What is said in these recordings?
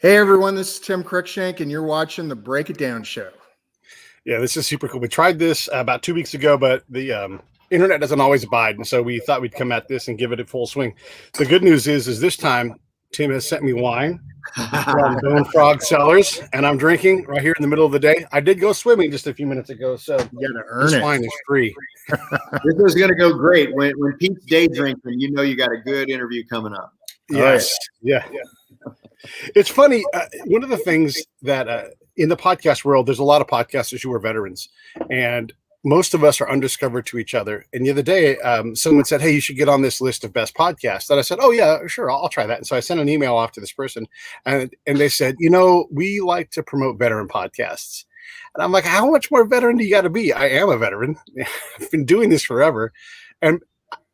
Hey everyone, this is Tim Cruickshank, and you're watching the Break It Down Show. Yeah, this is super cool. We tried this about 2 weeks ago, but the internet doesn't always abide, and so we thought we'd come at this and give it a full swing. The good news is this time Tim has sent me wine from Bonefrog Cellars, and I'm drinking right here in the middle of the day. I did go swimming just a few minutes ago, so You gotta earn this it. wine is free. This is going to go great. When Pete's day drinking, you know you got a good interview coming up. Yes, yeah. It's funny. One of the things that in the podcast world, there's a lot of podcasters who are veterans, and most of us are undiscovered to each other. And the other day, someone said, "Hey, you should get on this list of best podcasts." And I said, "Oh yeah, sure, I'll try that." And so I sent an email off to this person, and they said, "You know, we like to promote veteran podcasts." And I'm like, "How much more veteran do you got to be?" I am a veteran. I've been doing this forever, and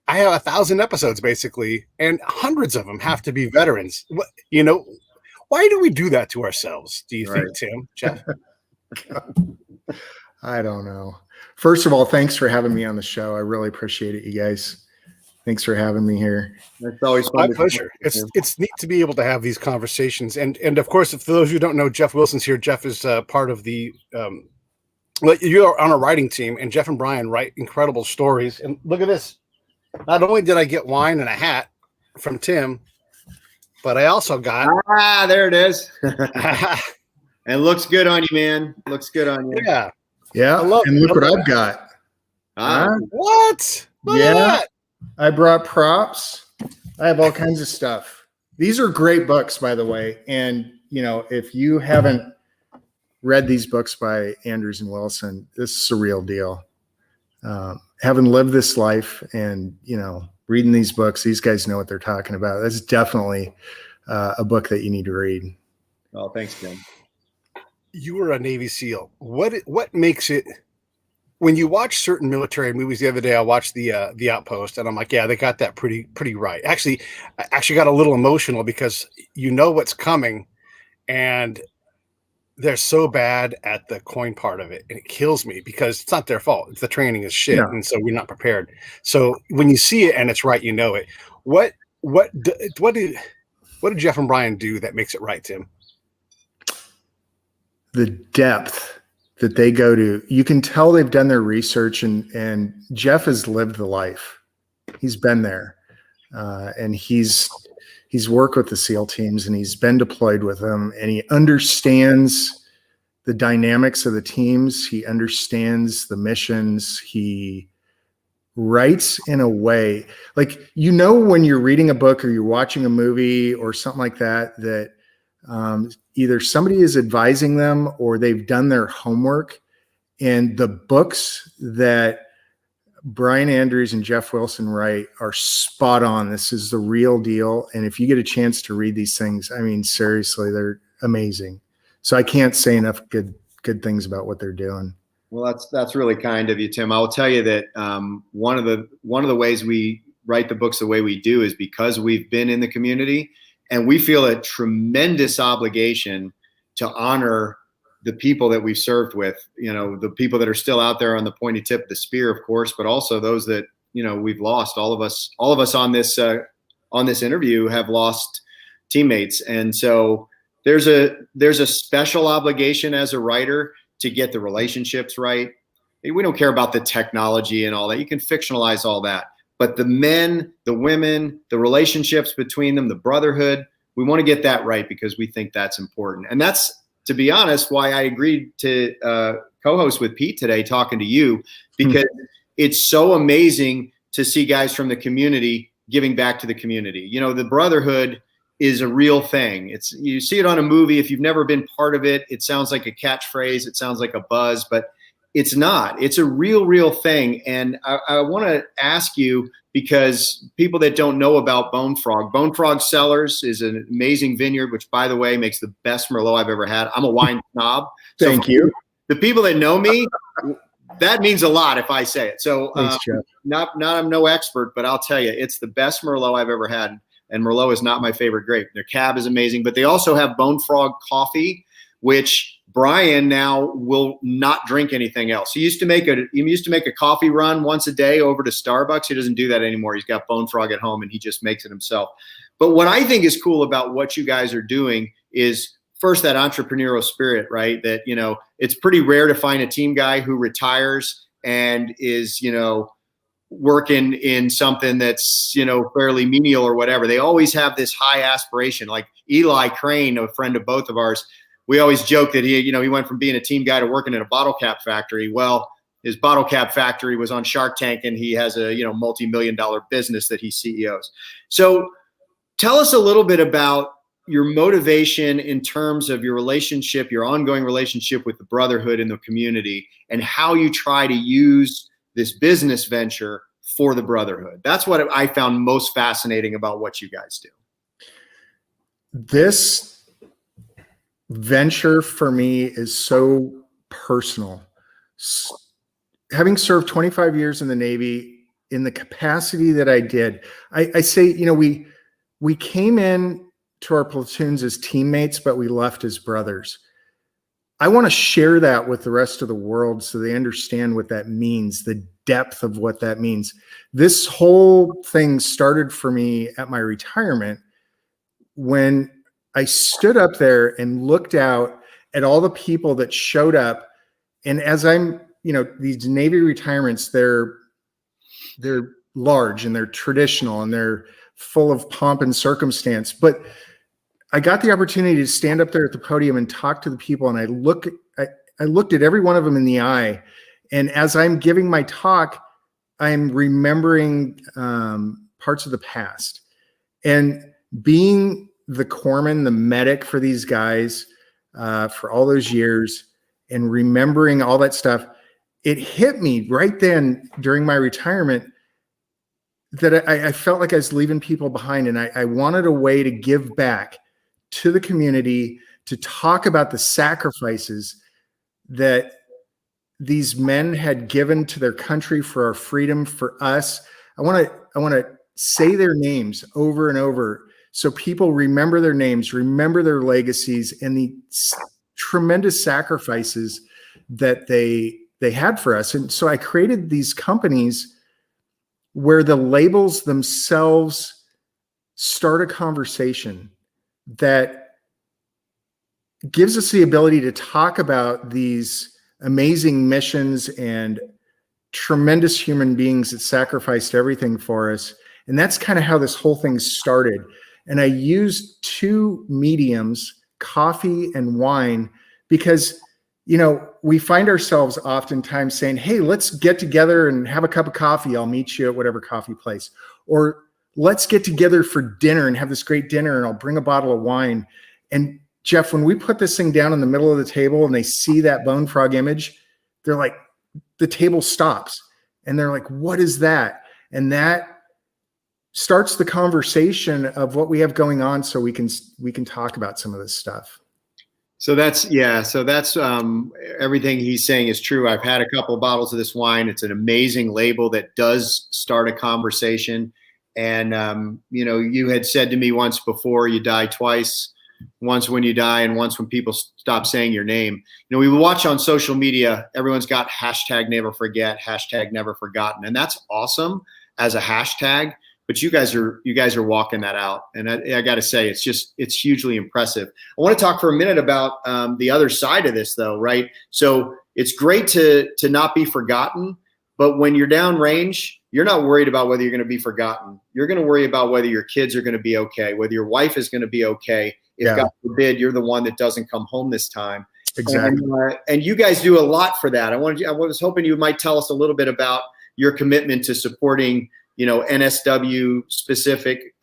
I have 1,000 episodes basically, and hundreds of them have to be veterans. You know, why do we do that to ourselves? Do you think, Tim, Jeff? I don't know. First of all, thanks for having me on the show. I really appreciate it, you guys. Thanks for having me here. It's always My fun. pleasure. It's neat to be able to have these conversations, and of course, for those who don't know, Jeff Wilson's here. Jeff is part of the. Well, you're on a writing team, and Jeff and Brian write incredible stories. And look at this. Not only did I get wine and a hat from Tim, but I also got there it is. And looks good on you, man. Looks good on you. yeah. Yeah, and look what I've got. What? Look at that. I brought props. I have all kinds of stuff. These are great books, by the way. And, you know, if you haven't read these books by Andrews and Wilson, this is a real deal. Having lived this life and, you know, reading these books, these guys know what they're talking about. That's definitely a book that you need to read. Oh, thanks, Tim. You were a Navy SEAL. What makes it, when you watch certain military movies? The other day I watched the Outpost, and I'm like, yeah, they got that pretty right. Actually, I actually got a little emotional because you know what's coming, and they're so bad at the coin part of it, and it kills me because it's not their fault. It's the training is shit, and so we're not prepared. So when you see it and it's right, you know it. What did Jeff and Brian do that makes it right, Tim? The depth that they go to, you can tell they've done their research, and Jeff has lived the life. He's been there, and he's worked with the SEAL teams, and he's been deployed with them, and he understands the dynamics of the teams. He understands the missions. He writes in a way, like, you know, when you're reading a book or you're watching a movie or something like that, that either somebody is advising them or they've done their homework. And the books that Brian Andrews and Jeff Wilson write are spot on. This is the real deal. And if you get a chance to read these things, I mean, seriously, they're amazing. So I can't say enough good things about what they're doing. Well, that's really kind of you, Tim. I will tell you that one of the ways we write the books the way we do is because we've been in the community, and we feel a tremendous obligation to honor the people that we've served with, you know, the people that are still out there on the pointy tip of the spear, of course, but also those that, you know, we've lost. All of us on this interview have lost teammates. And so there's a special obligation as a writer to get the relationships right. We don't care about the technology and all that. You can fictionalize all that. But the men, the women, the relationships between them, the brotherhood, we want to get that right because we think that's important. And that's, to be honest, why I agreed to co-host with Pete today, talking to you, because it's so amazing to see guys from the community giving back to the community. You know, the brotherhood is a real thing. You see it on a movie. If you've never been part of it, it sounds like a catchphrase. It sounds like a buzz, but it's not. It's a real thing. And I want to ask you, because people that don't know about Bonefrog Cellars is an amazing vineyard, which, by the way, makes the best Merlot I've ever had. I'm a wine snob. Thank you. The people that know me, that means a lot if I say it. So Thanks, Jeff. I'm no expert, but I'll tell you, it's the best Merlot I've ever had. And Merlot is not my favorite grape. Their cab is amazing, but they also have Bonefrog coffee, which Brian now will not drink anything else. He used to make a coffee run once a day over to Starbucks. He doesn't do that anymore. He's got Bonefrog at home and he just makes it himself. But what I think is cool about what you guys are doing is first, that entrepreneurial spirit, right? That, it's pretty rare to find a team guy who retires and is, working in something that's, fairly menial or whatever. They always have this high aspiration. Like Eli Crane, a friend of both of ours, we always joke that he went from being a team guy to working in a bottle cap factory. Well, his bottle cap factory was on Shark Tank, and he has a, multi-million-dollar business that he CEOs. So tell us a little bit about your motivation in terms of your relationship, your ongoing relationship with the Brotherhood and the community, and how you try to use this business venture for the Brotherhood. That's what I found most fascinating about what you guys do. This venture for me is so personal. Having served 25 years in the Navy in the capacity that I did, I say, we came in to our platoons as teammates, but we left as brothers. I want to share that with the rest of the world so they understand what that means, the depth of what that means. This whole thing started for me at my retirement when I stood up there and looked out at all the people that showed up. And as I'm, these Navy retirements, they're large and they're traditional and they're full of pomp and circumstance. But I got the opportunity to stand up there at the podium and talk to the people. And I looked at every one of them in the eye. And as I'm giving my talk, I'm remembering parts of the past. And being the corpsman, the medic for these guys for all those years, and remembering all that stuff, it hit me right then during my retirement that I felt like I was leaving people behind. And I wanted a way to give back to the community, to talk about the sacrifices that these men had given to their country for our freedom, for us. I want to say their names over and over so people remember their names, remember their legacies, and the tremendous sacrifices that they had for us. And so I created these companies where the labels themselves start a conversation that gives us the ability to talk about these amazing missions and tremendous human beings that sacrificed everything for us. And that's kind of how this whole thing started. And I used two mediums, coffee and wine, because, we find ourselves oftentimes saying, hey, let's get together and have a cup of coffee. I'll meet you at whatever coffee place. Or let's get together for dinner and have this great dinner, and I'll bring a bottle of wine. And Jeff, when we put this thing down in the middle of the table and they see that Bonefrog image, they're like, the table stops. And they're like, what is that? And that starts the conversation of what we have going on, so we can talk about some of this stuff. So that's everything he's saying is true. I've had a couple of bottles of this wine. It's an amazing label that does start a conversation. And, you had said to me once before, you die twice, once when you die and once when people stop saying your name. We watch on social media, everyone's got hashtag never forget, hashtag never forgotten. And that's awesome as a hashtag, but you guys are walking that out. And I got to say, it's hugely impressive. I want to talk for a minute about the other side of this though, right? So it's great to not be forgotten, but when you're downrange, you're not worried about whether you're going to be forgotten. You're going to worry about whether your kids are going to be okay, whether your wife is going to be okay. If God forbid you're the one that doesn't come home this time. Exactly. And you guys do a lot for that. I was hoping you might tell us a little bit about your commitment to supporting, NSW specific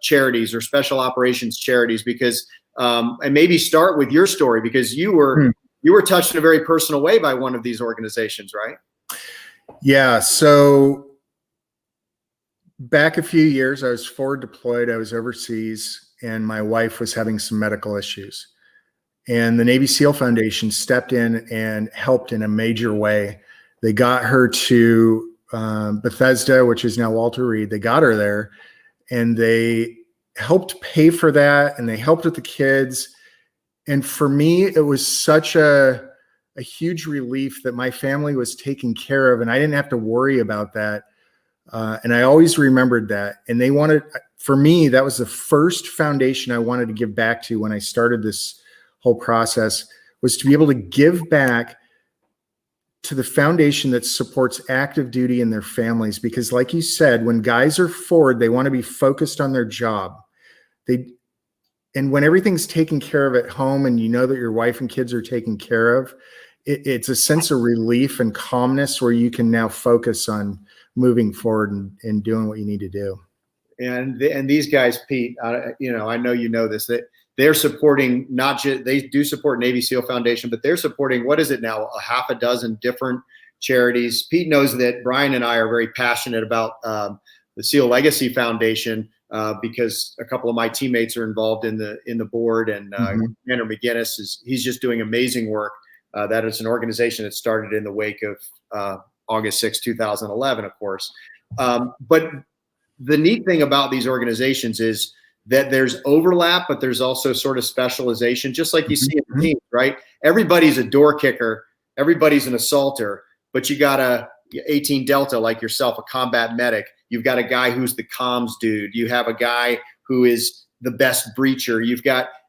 charities or special operations charities, because and maybe start with your story, because you were touched in a very personal way by one of these organizations, right? Yeah. So back a few years, I was forward deployed. I was overseas, and my wife was having some medical issues. And the Navy SEAL Foundation stepped in and helped in a major way. They got her to Bethesda, which is now Walter Reed. They got her there, and they helped pay for that, and they helped with the kids. And for me, it was such a huge relief that my family was taken care of, and I didn't have to worry about that. And I always remembered that. And they wanted, for me, that was the first foundation I wanted to give back to when I started this whole process was to be able to give back to the foundation that supports active duty and their families. Because like you said, when guys are forward, they want to be focused on their job. And when everything's taken care of at home and you know that your wife and kids are taken care of, it's a sense of relief and calmness where you can now focus on moving forward and doing what you need to do. And these guys, Pete, I know you know this, that they're supporting not just, they do support Navy SEAL Foundation, but they're supporting, what is it now, a half a dozen different charities. Pete knows that Brian and I are very passionate about the SEAL Legacy Foundation because a couple of my teammates are involved in the board, and Commander McGinnis he's just doing amazing work. That is an organization that started in the wake of August 6, 2011, of course. But the neat thing about these organizations is that there's overlap, but there's also sort of specialization, just like you see in teams, right? Everybody's a door kicker, everybody's an assaulter, but you got a 18 Delta like yourself, a combat medic. You've got a guy who's the comms dude. You have a guy who is the best breacher.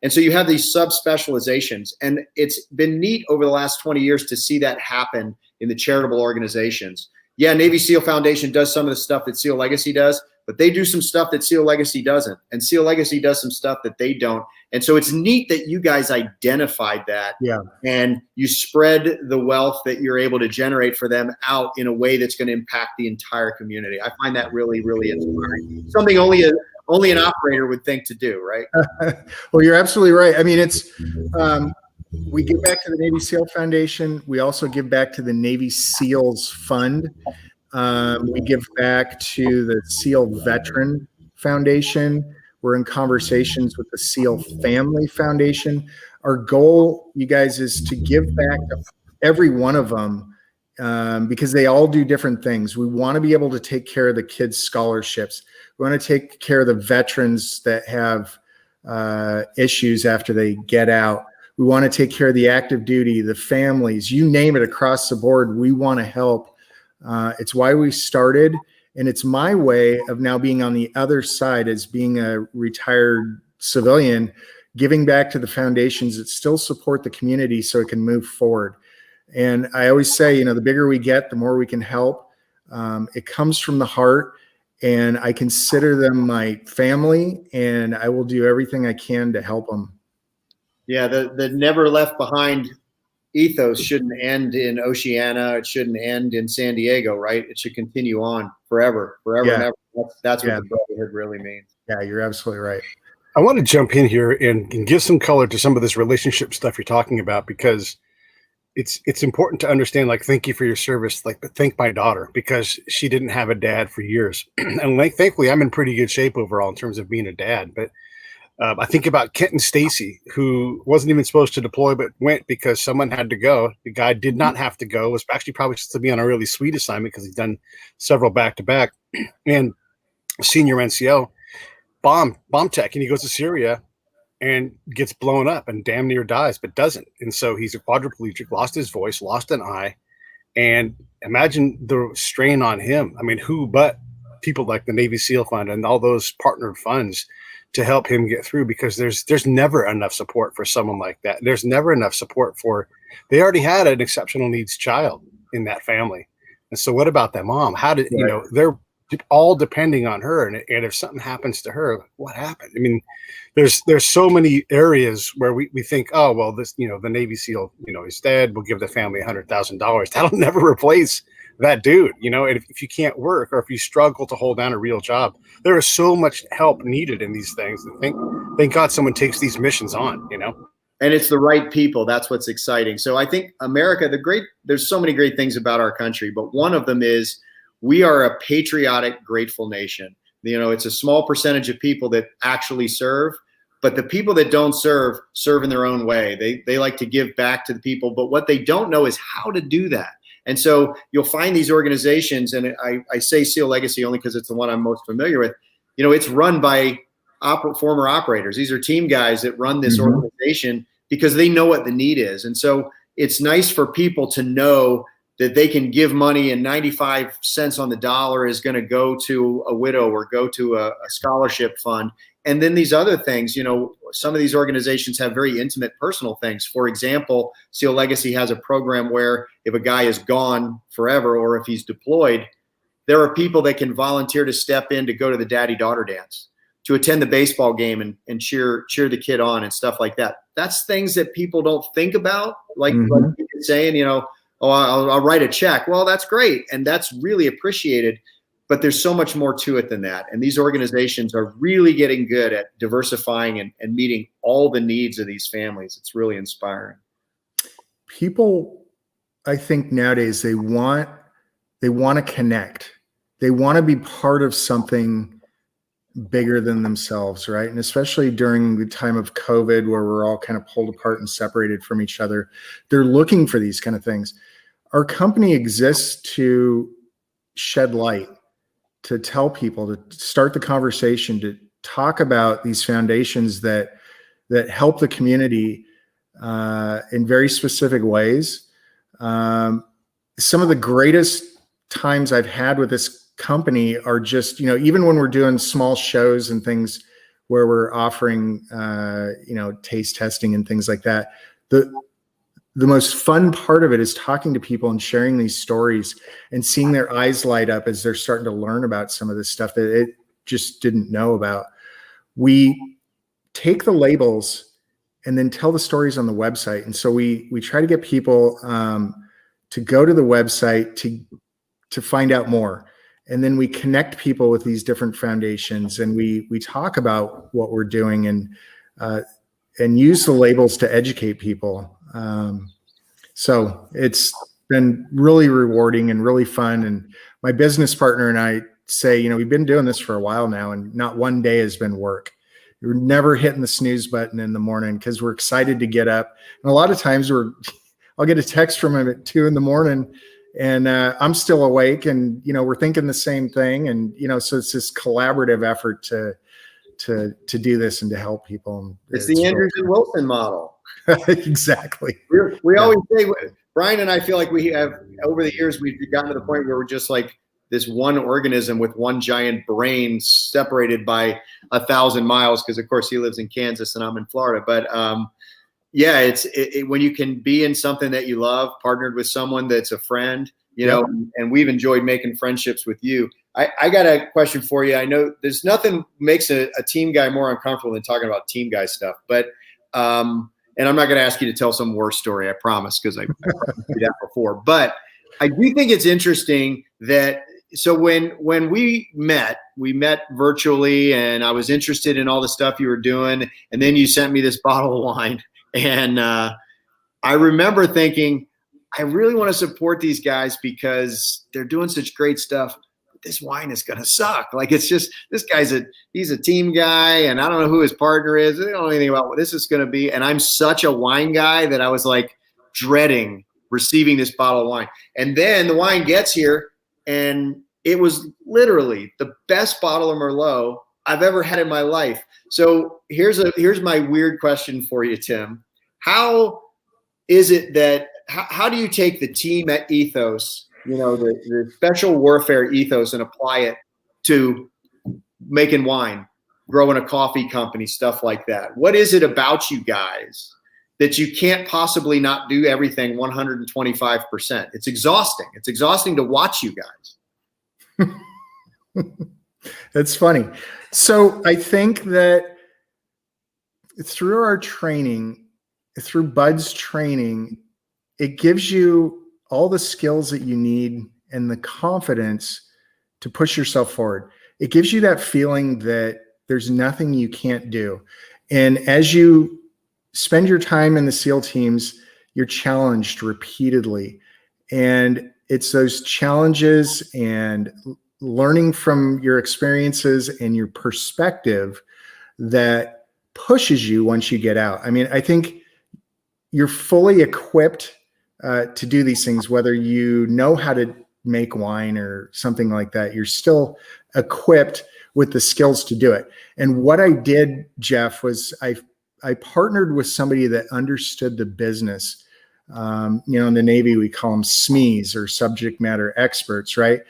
And so you have these subspecializations, and it's been neat over the last 20 years to see that happen in the charitable organizations. Yeah, Navy SEAL Foundation does some of the stuff that SEAL Legacy does, but they do some stuff that SEAL Legacy doesn't, and SEAL Legacy does some stuff that they don't. And so it's neat that you guys identified that, and you spread the wealth that you're able to generate for them out in a way that's going to impact the entire community. I find that really, really inspiring. Something only an operator would think to do, right? Well, you're absolutely right. I mean, it's we give back to the Navy SEAL Foundation. We also give back to the Navy SEALs Fund. We give back to the SEAL Veteran Foundation. We're in conversations with the SEAL Family Foundation. Our goal, you guys, is to give back to every one of them because they all do different things. We want to be able to take care of the kids' scholarships. We want to take care of the veterans that have issues after they get out. We want to take care of the active duty, the families, you name it, across the board. We want to help. It's why we started, and it's my way of now being on the other side as being a retired civilian, giving back to the foundations that still support the community so it can move forward. And I always say, the bigger we get, the more we can help. It comes from the heart, and I consider them my family, and I will do everything I can to help them. Yeah, the never left behind ethos shouldn't end in Oceana. It shouldn't end in San Diego, right? It should continue on forever and ever. That's what the Brotherhood really means. Yeah, you're absolutely right. I want to jump in here and give some color to some of this relationship stuff you're talking about, because it's important to understand, like, thank you for your service, like, but thank my daughter, because she didn't have a dad for years. And like, thankfully, I'm in pretty good shape overall in terms of being a dad. But I think about Kent and Stacy, who wasn't even supposed to deploy, but went because someone had to go. The guy did not have to go, was actually probably supposed to be on a really sweet assignment because he's done several back-to-back. And senior NCO, bomb tech, and he goes to Syria and gets blown up and damn near dies, but doesn't. And so he's a quadriplegic, lost his voice, lost an eye. And imagine the strain on him. I mean, who but people like the Navy SEAL Fund and all those partnered funds to help him get through, because there's never enough support for someone like that. There's never enough support they already had an exceptional needs child in that family. And so what about that mom? How did, they're all depending on her. And if something happens to her, what happened? I mean, there's so many areas where we think, oh, well, this, the Navy SEAL, is dead. We'll give the family $100,000. That'll never replace that dude. If you can't work, or if you struggle to hold down a real job, there is so much help needed in these things. Thank God someone takes these missions on, And it's the right people. That's what's exciting. So I think America, there's so many great things about our country, but one of them is we are a patriotic, grateful nation. It's a small percentage of people that actually serve, but the people that don't serve in their own way. They like to give back to the people, but what they don't know is how to do that. And so you'll find these organizations, and I say SEAL Legacy only because it's the one I'm most familiar with. It's run by former operators. These are team guys that run this organization because they know what the need is. And so it's nice for people to know that they can give money and 95 cents on the dollar is going to go to a widow or go to a scholarship fund. And then these other things, some of these organizations have very intimate personal things. For example, SEAL Legacy has a program where if a guy is gone forever or if he's deployed, there are people that can volunteer to step in to go to the daddy-daughter dance, to attend the baseball game and cheer the kid on and stuff like that. That's things that people don't think about, like you're saying, you know, oh, I'll write a check. Well, that's great, and that's really appreciated. But there's so much more to it than that. And these organizations are really getting good at diversifying and meeting all the needs of these families. It's really inspiring. People, I think nowadays, they want to connect. They want to be part of something bigger than themselves, right? And especially during the time of COVID, where we're all kind of pulled apart and separated from each other, they're looking for these kind of things. Our company exists to shed light, to tell people, to start the conversation, to talk about these foundations that help the community in very specific ways. Some of the greatest times I've had with this company are just, you know, even when we're doing small shows and things where we're offering, you know, taste testing and things like that. The most fun part of it is talking to people and sharing these stories and seeing their eyes light up as they're starting to learn about some of this stuff that it just didn't know about. We take the labels and then tell the stories on the website. And so we try to get people to go to the website to find out more. And then we connect people with these different foundations, and we talk about what we're doing and use the labels to educate people. So it's been really rewarding and really fun. And my business partner and I say, you know, we've been doing this for a while now, and not one day has been work. We're never hitting the snooze button in the morning because we're excited to get up. And a lot of times I'll get a text from him at 2 a.m. and I'm still awake, and, you know, we're thinking the same thing. And, you know, so it's this collaborative effort to do this and to help people. It's the Andrews and Wilson model. Exactly. We always say, Brian and I feel like we have, over the years, we've gotten to the point where we're just like this one organism with one giant brain separated by 1,000 miles. Because of course he lives in Kansas and I'm in Florida. But yeah, it's when you can be in something that you love, partnered with someone that's a friend, you know, and we've enjoyed making friendships with you. I got a question for you. I know there's nothing makes a team guy more uncomfortable than talking about team guy stuff, but and I'm not going to ask you to tell some war story, I promise, because I promised you that before. But I do think it's interesting that, so when we met virtually, and I was interested in all the stuff you were doing, and then you sent me this bottle of wine, and I remember thinking, I really want to support these guys because they're doing such great stuff. This wine is going to suck. Like, it's just, this guy's he's a team guy, and I don't know who his partner is. I don't know anything about what this is going to be. And I'm such a wine guy that I was like dreading receiving this bottle of wine. And then the wine gets here, and it was literally the best bottle of Merlot I've ever had in my life. So here's my weird question for you, Tim. How is it that, how do you take the team ethos, you know, the special warfare ethos, and apply it to making wine, growing a coffee company, stuff like that? What is it about you guys that you can't possibly not do everything 125%? It's exhausting. It's exhausting to watch you guys. That's funny. So I think that through our training, through BIDS training, it gives you all the skills that you need and the confidence to push yourself forward. It gives you that feeling that there's nothing you can't do. And as you spend your time in the SEAL teams, you're challenged repeatedly. And it's those challenges and learning from your experiences and your perspective that pushes you once you get out. I mean, I think you're fully equipped to do these things, whether you know how to make wine or something like that. You're still equipped with the skills to do it. And what I did, Jeff, was I partnered with somebody that understood the business. You know, in the Navy, we call them SMEs, or subject matter experts, right?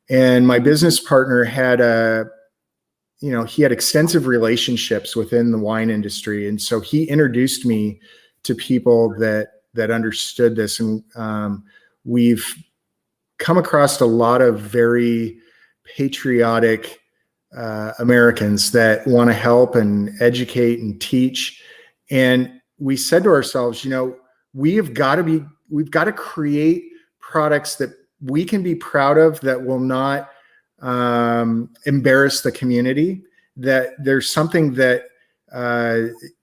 And my business partner had he had extensive relationships within the wine industry. And so he introduced me to people that understood this. And we've come across a lot of very patriotic Americans that want to help and educate and teach. And we said to ourselves, we've got to create products that we can be proud of, that will not embarrass the community, that there's something that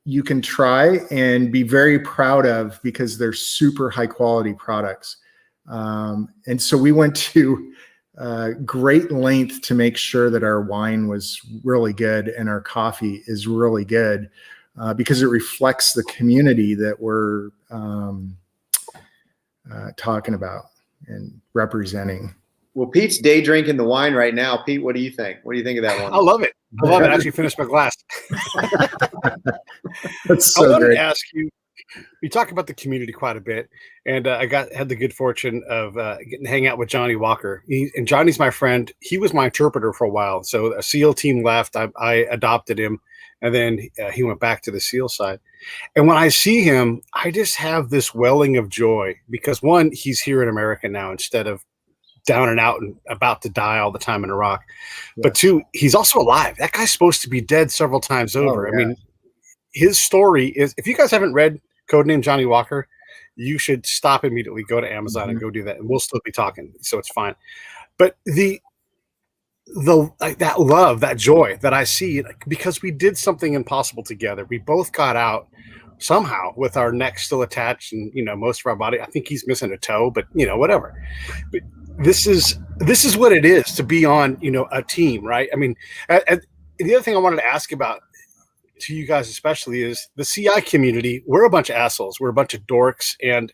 you can try and be very proud of because they're super high quality products. And so we went to great length to make sure that our wine was really good and our coffee is really good, because it reflects the community that we're talking about and representing. Well, Pete's day drinking the wine right now. Pete, what do you think? What do you think of that one? I love it. I actually finished my glass. That's so I wanted great. to ask you, we talk about the community quite a bit, and I had the good fortune of getting to hang out with Johnny Walker. And Johnny's my friend. He was my interpreter for a while. So a SEAL team left. I adopted him, and then he went back to the SEAL side. And when I see him, I just have this welling of joy because, one, he's here in America now instead of down and out and about to die all the time in Iraq. Yeah. But two, he's also alive. That guy's supposed to be dead several times over. Oh, yeah. I mean, his story is, if you guys haven't read Codename Johnny Walker, you should stop immediately, go to Amazon and go do that. And we'll still be talking. So it's fine. But like that love, that joy that I see, because we did something impossible together. We both got out somehow with our necks still attached and, most of our body. I think he's missing a toe, but whatever. But this is what it is to be on, a team, right? I mean, the other thing I wanted to ask about to you guys especially is the CI community. We're a bunch of assholes. We're a bunch of dorks, and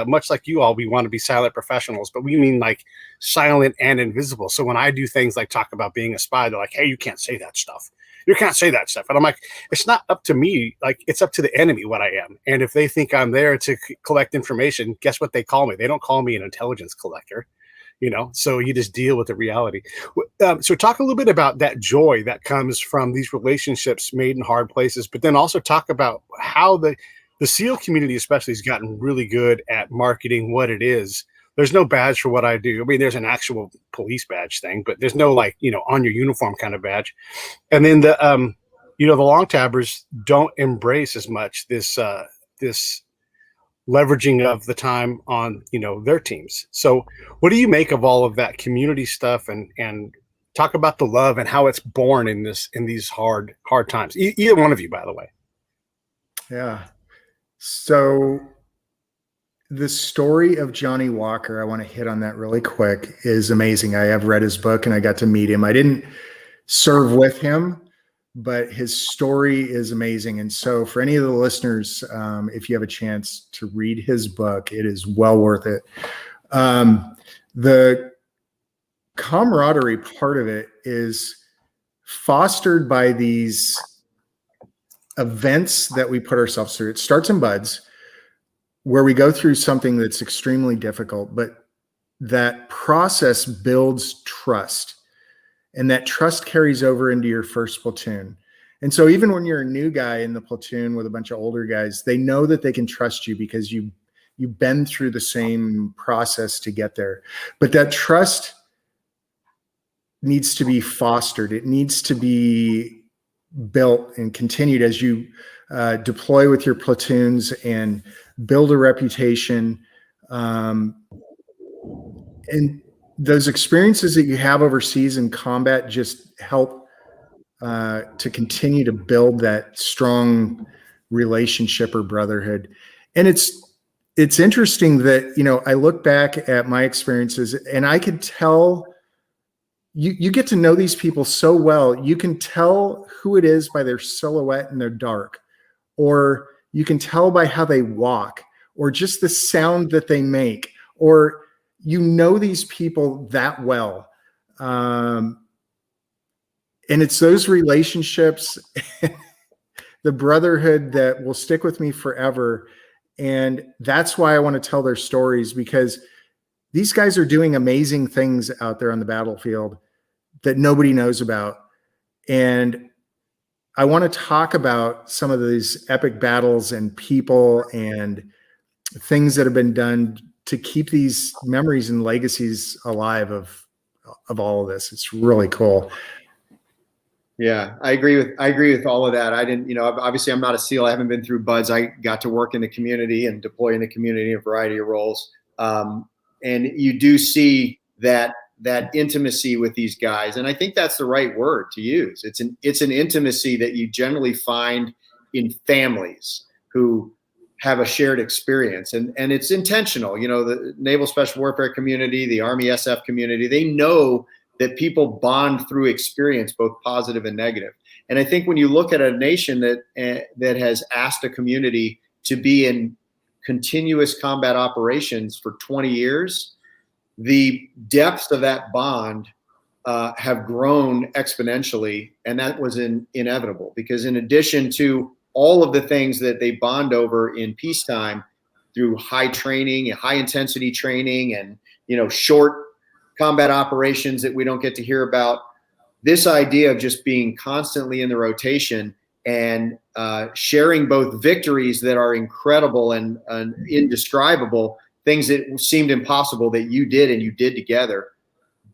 much like you all, we want to be silent professionals, but we mean like silent and invisible. So when I do things like talk about being a spy, they're like, hey, you can't say that stuff. You can't say that stuff. And I'm like, it's not up to me. Like, it's up to the enemy what I am. And if they think I'm there to collect information, guess what they call me? They don't call me an intelligence collector. So you just deal with the reality. So talk a little bit about that joy that comes from these relationships made in hard places, but then also talk about how the SEAL community especially has gotten really good at marketing what it is. There's no badge for what I do. I mean, there's an actual police badge thing, but there's no on your uniform kind of badge. And then the long tabbers don't embrace as much this leveraging of the time on their teams. So what do you make of all of that community stuff, and talk about the love and how it's born in these hard times? Either one of you, by the way. Yeah. So the story of Johnny Walker, I want to hit on that really quick, is amazing. I have read his book and I got to meet him. I didn't serve with him, but his story is amazing. And so for any of the listeners, if you have a chance to read his book, it is well worth it. The camaraderie part of it is fostered by these events that we put ourselves through. It starts in BIDS, where we go through something that's extremely difficult, but that process builds trust. And that trust carries over into your first platoon. And so even when you're a new guy in the platoon with a bunch of older guys, they know that they can trust you because you've been through the same process to get there. But that trust needs to be fostered. It needs to be built and continued as you deploy with your platoons and build a reputation. And those experiences that you have overseas in combat just help to continue to build that strong relationship or brotherhood. And it's interesting that, I look back at my experiences and I could tell you get to know these people so well. You can tell who it is by their silhouette in their dark, or you can tell by how they walk, or just the sound that they make, or these people that well. And it's those relationships, the brotherhood that will stick with me forever. And that's why I want to tell their stories, because these guys are doing amazing things out there on the battlefield that nobody knows about. And I want to talk about some of these epic battles and people and things that have been done to keep these memories and legacies alive of all of this. It's really cool. Yeah, I agree with all of that. I didn't, obviously I'm not a SEAL. I haven't been through BIDS. I got to work in the community and deploy in the community in a variety of roles. And you do see that intimacy with these guys. And I think that's the right word to use. It's an intimacy that you generally find in families who have a shared experience, and it's intentional. The Naval Special Warfare community, the Army SF community, they know that people bond through experience, both positive and negative. And I think when you look at a nation that has asked a community to be in continuous combat operations for 20 years, the depths of that bond have grown exponentially, and that was inevitable, because in addition to all of the things that they bond over in peacetime through high training and high intensity training and short combat operations that we don't get to hear about, this idea of just being constantly in the rotation and sharing both victories that are incredible and indescribable, things that seemed impossible that you did together.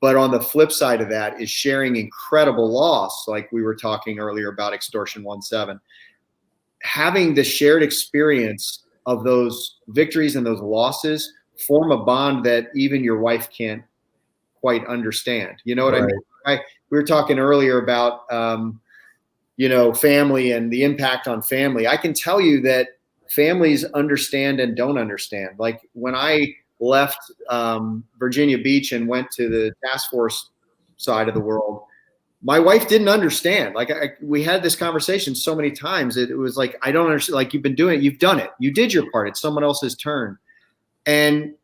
But on the flip side of that is sharing incredible loss, like we were talking earlier about Extortion 1-7. Having the shared experience of those victories and those losses form a bond that even your wife can't quite understand. You know what I mean? We were talking earlier about, family and the impact on family. I can tell you that families understand and don't understand. Like when I left Virginia Beach and went to the task force side of the world, my wife didn't understand. Like we had this conversation so many times. It was like, I don't understand. Like, you've been doing it. You've done it. You did your part. It's someone else's turn. And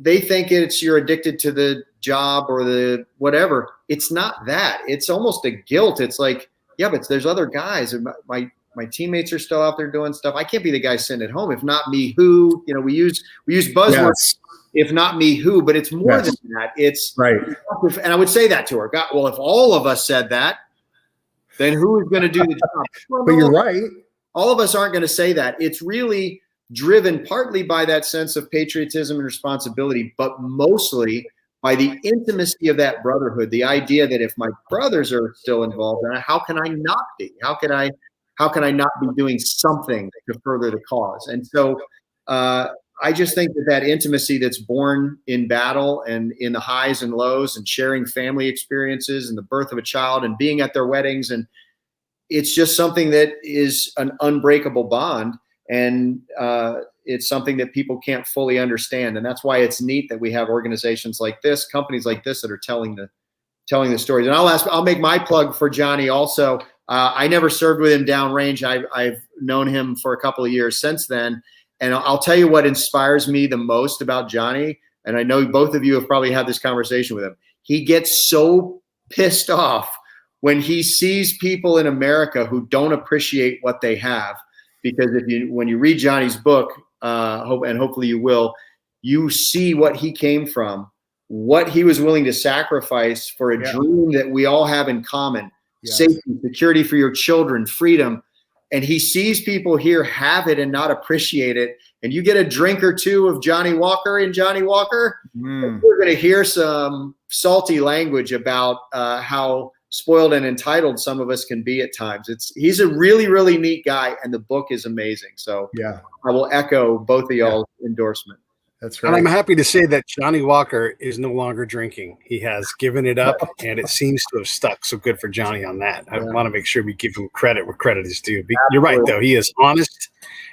they think you're addicted to the job or the whatever. It's not that. It's almost a guilt. It's like, yeah, but there's other guys. And my teammates are still out there doing stuff. I can't be the guy sitting at home. If not me, who? We use buzzwords. Yes. If not me, who? But it's more than that. It's right. And I would say that to her. God, well, if all of us said that, then who is going to do the job? Well, but you're right. All of us aren't going to say that. It's really driven partly by that sense of patriotism and responsibility, but mostly by the intimacy of that brotherhood. The idea that if my brothers are still involved, then how can I not be? How can I not be doing something to further the cause? And so I just think that intimacy that's born in battle and in the highs and lows and sharing family experiences and the birth of a child and being at their weddings, and it's just something that is an unbreakable bond. And it's something that people can't fully understand. And that's why it's neat that we have organizations like this, companies like this, that are telling the stories. And I'll make my plug for Johnny also. I never served with him downrange. I've known him for a couple of years since then. And I'll tell you what inspires me the most about Johnny. And I know both of you have probably had this conversation with him. He gets so pissed off when he sees people in America who don't appreciate what they have. Because when you read Johnny's book, and hopefully you will, you see what he came from, what he was willing to sacrifice for a dream that we all have in common: safety, security for your children, freedom. And he sees people here have it and not appreciate it. And you get a drink or two of Johnny Walker, and we're going to hear some salty language about how spoiled and entitled some of us can be at times. He's a really, really neat guy, and the book is amazing. So I will echo both of y'all's endorsement. That's right. And I'm happy to say that Johnny Walker is no longer drinking. He has given it up, and it seems to have stuck. So good for Johnny on that. I want to make sure we give him credit where credit is due. You're right, though. He is honest,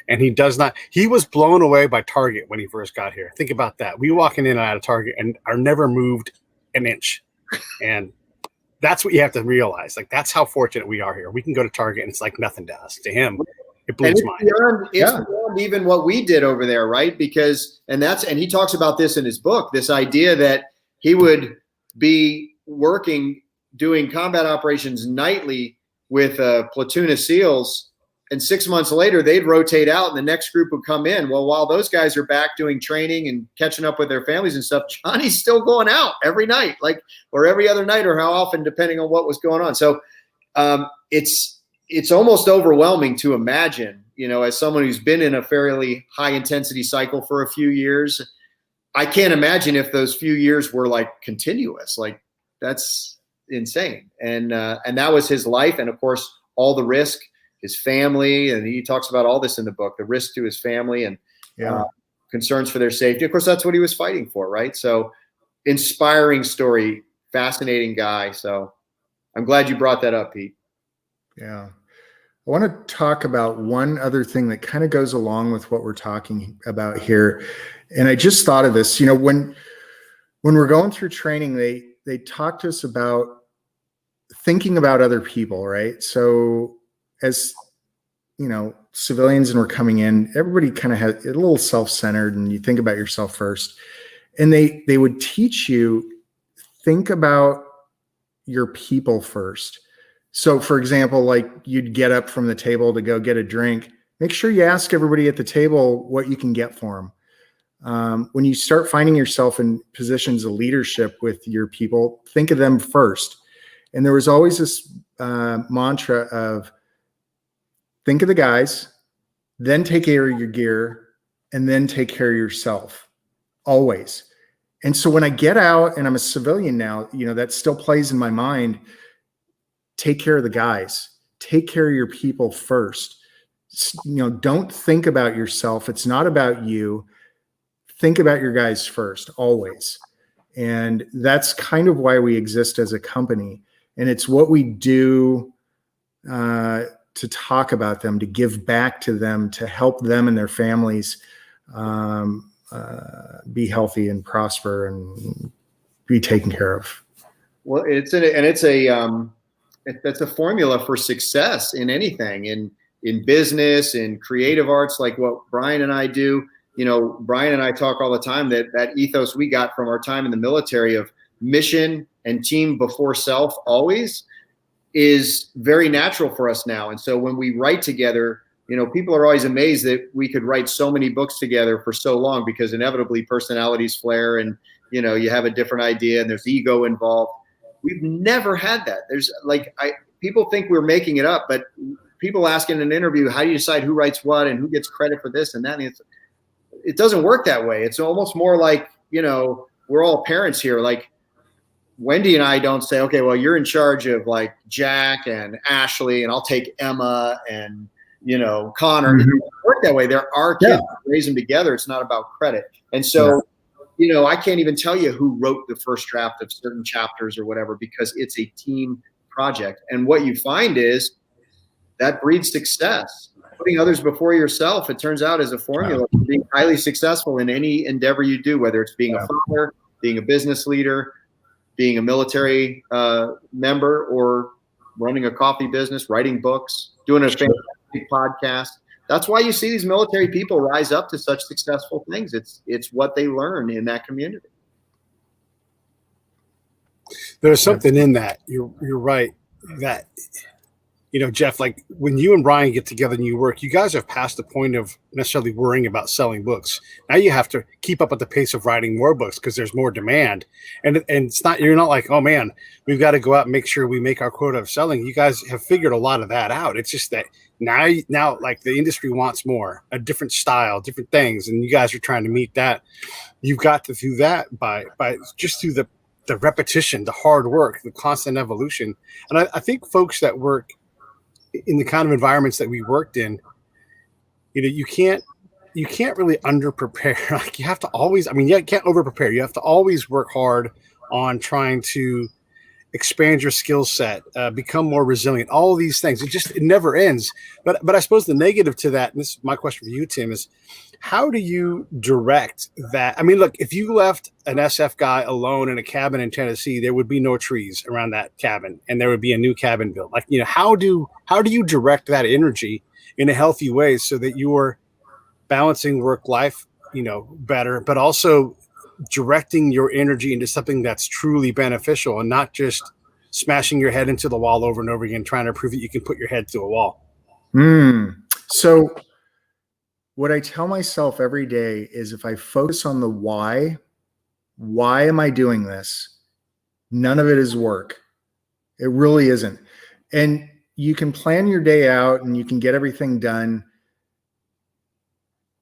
and he does not. He was blown away by Target when he first got here. Think about that. We walking in and out of Target and are never moved an inch. And that's what you have to realize. Like, that's how fortunate we are here. We can go to Target and it's like nothing to us. To him, it blew his mind. It's beyond even what we did over there, right? Because, and he talks about this in his book, this idea that he would be doing combat operations nightly with a platoon of SEALs, and 6 months later they'd rotate out and the next group would come in. Well, while those guys are back doing training and catching up with their families and stuff, Johnny's still going out every night, or every other night, or how often, depending on what was going on. So it's almost overwhelming to imagine, as someone who's been in a fairly high intensity cycle for a few years. I can't imagine if those few years were like continuous. Like, that's insane. And that was his life. And of course, all the risk, his family, and he talks about all this in the book, the risk to his family and concerns for their safety. Of course, that's what he was fighting for, right? So inspiring story, fascinating guy. So I'm glad you brought that up, Pete. Yeah. I want to talk about one other thing that kind of goes along with what we're talking about here. And I just thought of this, when we're going through training, they talk to us about thinking about other people, right? So as civilians, and we're coming in, everybody kind of has a little self-centered, and you think about yourself first. And they would teach you, think about your people first. So for example, like you'd get up from the table to go get a drink, make sure you ask everybody at the table what you can get for them. When you start finding yourself in positions of leadership with your people, think of them first. And there was always this mantra of think of the guys, then take care of your gear, and then take care of yourself, always. And so when I get out and I'm a civilian now, that still plays in my mind. Take care of the guys, take care of your people first. Don't think about yourself. It's not about you. Think about your guys first, always. And that's kind of why we exist as a company. And it's what we do to talk about them, to give back to them, to help them and their families be healthy and prosper and be taken care of. Well, that's a formula for success in anything, in business, in creative arts, like what Brian and I do. Brian and I talk all the time that ethos we got from our time in the military of mission and team before self always is very natural for us now. And so when we write together, people are always amazed that we could write so many books together for so long, because inevitably personalities flare and, you have a different idea and there's ego involved. We've never had that. There's people think we're making it up, but people ask in an interview, how do you decide who writes what and who gets credit for this and that? And it doesn't work that way. It's almost more like, we're all parents here. Like Wendy and I don't say, okay, well, you're in charge of like Jack and Ashley, and I'll take Emma and, Connor. Mm-hmm. It doesn't work that way. There are kids who raise them together. It's not about credit. And so, I can't even tell you who wrote the first draft of certain chapters or whatever, because it's a team project. And what you find is that breeds success. Putting others before yourself, it turns out, is a formula for being highly successful in any endeavor you do, whether it's being a father, being a business leader, being a military member, or running a coffee business, writing books, doing a fantastic podcast. That's why you see these military people rise up to such successful things. It's what they learn in that community. There's something in that. You're right. That, Jeff, like when you and Brian get together and you work, you guys have passed the point of necessarily worrying about selling books. Now you have to keep up at the pace of writing more books because there's more demand. And it's not, you're not like, oh man, we've got to go out and make sure we make our quota of selling. You guys have figured a lot of that out. It's just that now like the industry wants more, a different style, different things. And you guys are trying to meet that. You've got to do that by just through the repetition, the hard work, the constant evolution. And I think folks that work in the kind of environments that we worked in, you can't really under prepare. Like you have to always, you can't over prepare. You have to always work hard on trying to expand your skill set, become more resilient, all of these things. It never ends. But I suppose the negative to that, and this is my question for you, Tim, is how do you direct that? Look, if you left an SF guy alone in a cabin in Tennessee, there would be no trees around that cabin and there would be a new cabin built. Like, how do you direct that energy in a healthy way so that you're balancing work life, better, but also directing your energy into something that's truly beneficial and not just smashing your head into the wall over and over again, trying to prove that you can put your head to a wall? So what I tell myself every day is if I focus on the why am I doing this? None of it is work. It really isn't. And you can plan your day out and you can get everything done.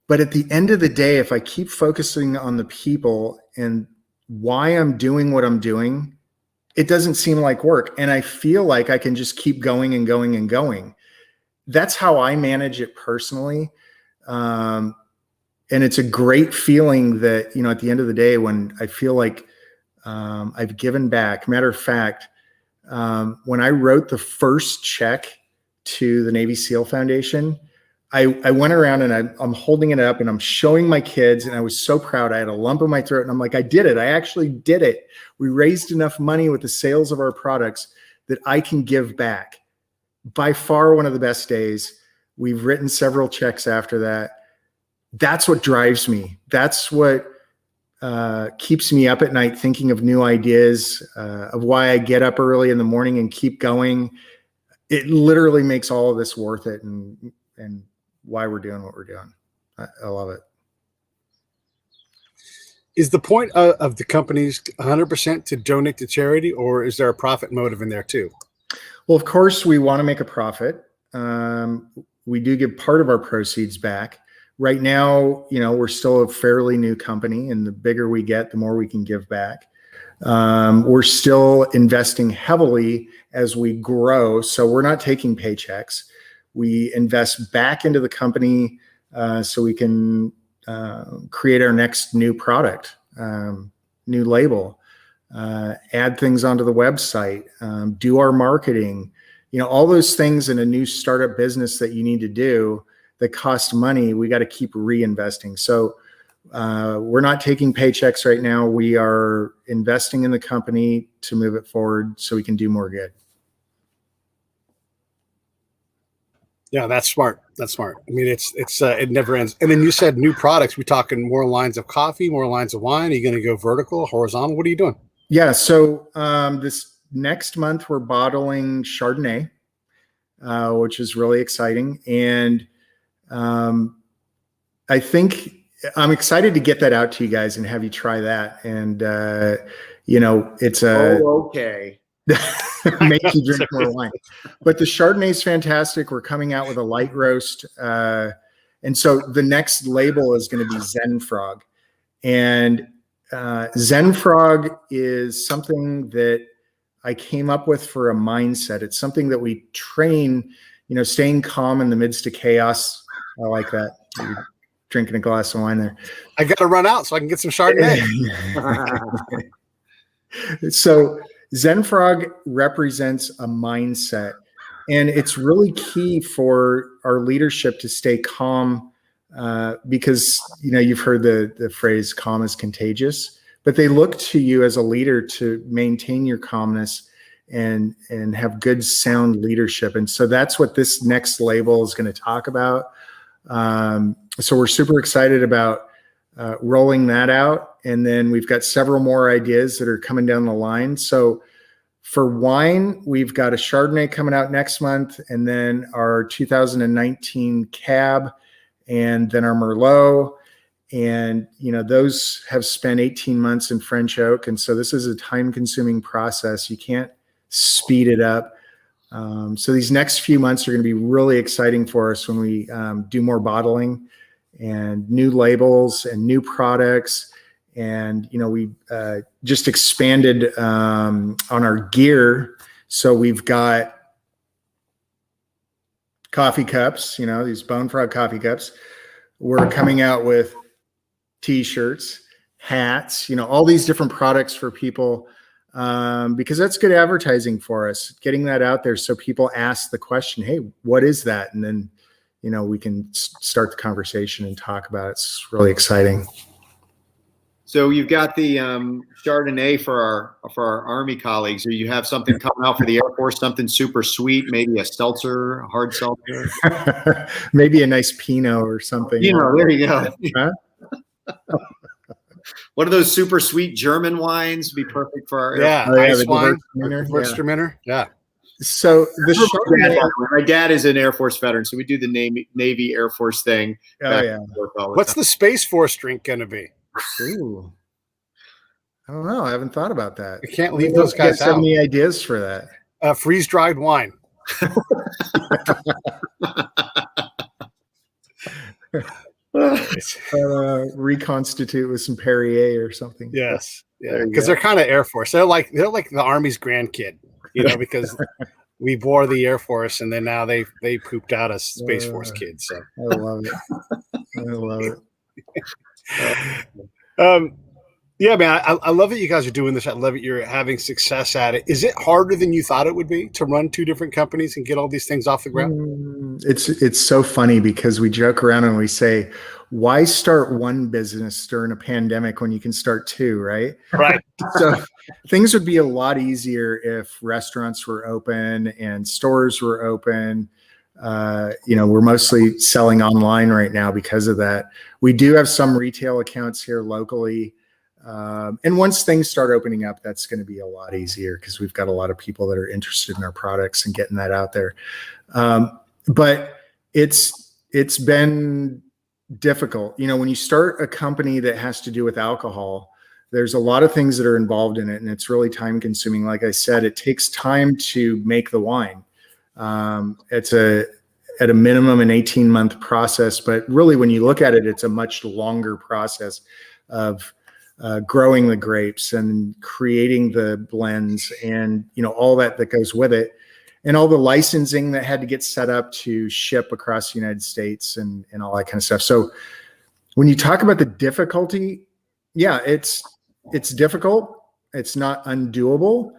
But at the end of the day, if I keep focusing on the people and why I'm doing what I'm doing, it doesn't seem like work. And I feel like I can just keep going and going and going. That's how I manage it personally. And it's a great feeling that, at the end of the day, when I feel like I've given back. Matter of fact, when I wrote the first check to the Navy SEAL Foundation, I went around and I'm holding it up and I'm showing my kids, and I was so proud. I had a lump in my throat and I'm like, I did it. I actually did it. We raised enough money with the sales of our products that I can give back. By far one of the best days. We've written several checks after that. That's what drives me. That's what keeps me up at night thinking of new ideas, of why I get up early in the morning and keep going. It literally makes all of this worth it, and why we're doing what we're doing. I love it. Is the point of the companies 100% to donate to charity, or is there a profit motive in there too? Well, of course, we want to make a profit. We do give part of our proceeds back. Right now, we're still a fairly new company, and the bigger we get, the more we can give back. We're still investing heavily as we grow, so we're not taking paychecks. We invest back into the company so we can create our next new product, new label, add things onto the website, do our marketing, all those things in a new startup business that you need to do that cost money. We got to keep reinvesting. So we're not taking paychecks right now. We are investing in the company to move it forward so we can do more good. Yeah, that's smart. That's smart. I mean, it never ends. And then you said new products. We talking more lines of coffee, more lines of wine? Are you going to go vertical, horizontal? What are you doing? Yeah. So this next month we're bottling Chardonnay, which is really exciting. And I think I'm excited to get that out to you guys and have you try that. And, it's okay. make you drink more wine. But the Chardonnay is fantastic. We're coming out with a light roast. And so the next label is going to be Zen Frog. And Zen Frog is something that I came up with for a mindset. It's something that we train, staying calm in the midst of chaos. I like that. You're drinking a glass of wine there. I got to run out so I can get some Chardonnay. So Zen Frog represents a mindset, and it's really key for our leadership to stay calm because, you've heard the phrase calm is contagious, but they look to you as a leader to maintain your calmness and have good sound leadership. And so that's what this next label is going to talk about. So we're super excited about rolling that out. And then we've got several more ideas that are coming down the line. So for wine, we've got a Chardonnay coming out next month, and then our 2019 Cab, and then our Merlot. And, those have spent 18 months in French oak. And so this is a time-consuming process. You can't speed it up. So these next few months are going to be really exciting for us when we do more bottling and new labels and new products. And, we just expanded on our gear. So we've got coffee cups, these Bonefrog coffee cups. We're coming out with T-shirts, hats, all these different products for people because that's good advertising for us, getting that out there so people ask the question, hey, what is that? And then, we can start the conversation and talk about it. It's really exciting. So you've got the Chardonnay for our Army colleagues. Or you have something coming out for the Air Force, something super sweet, maybe a seltzer, a hard seltzer, maybe a nice Pinot or something. There you go. Huh? One of those super sweet German wines would be perfect for our ice wine, Gewürztraminer. Yeah. So my dad is an Air Force veteran, so we do the Navy Air Force thing. What's the Space Force drink going to be? Ooh. I don't know. I haven't thought about that. You can't leave those guys out. Have any ideas for that? Freeze-dried wine. Reconstitute with some Perrier or something. Yes, yeah, because they're kind of Air Force. They're like the Army's grandkid, because we bore the Air Force, and then now they pooped out as Space Force kids. So I love it. I love it. Yeah, man, I love that you guys are doing this. I love that you're having success at it. Is it harder than you thought it would be to run two different companies and get all these things off the ground? It's so funny because we joke around and we say, why start one business during a pandemic when you can start two, right? Right. So things would be a lot easier if restaurants were open and stores were open. We're mostly selling online right now because of that. We do have some retail accounts here locally. And once things start opening up, that's going to be a lot easier because we've got a lot of people that are interested in our products and getting that out there. But it's been difficult. When you start a company that has to do with alcohol, there's a lot of things that are involved in it, and it's really time consuming. Like I said, it takes time to make the wine. It's at a minimum an 18-month process, but really when you look at it, it's a much longer process of growing the grapes and creating the blends and all that goes with it, and all the licensing that had to get set up to ship across the United States and all that kind of stuff. So when you talk about the difficulty, yeah, it's difficult. It's not undoable.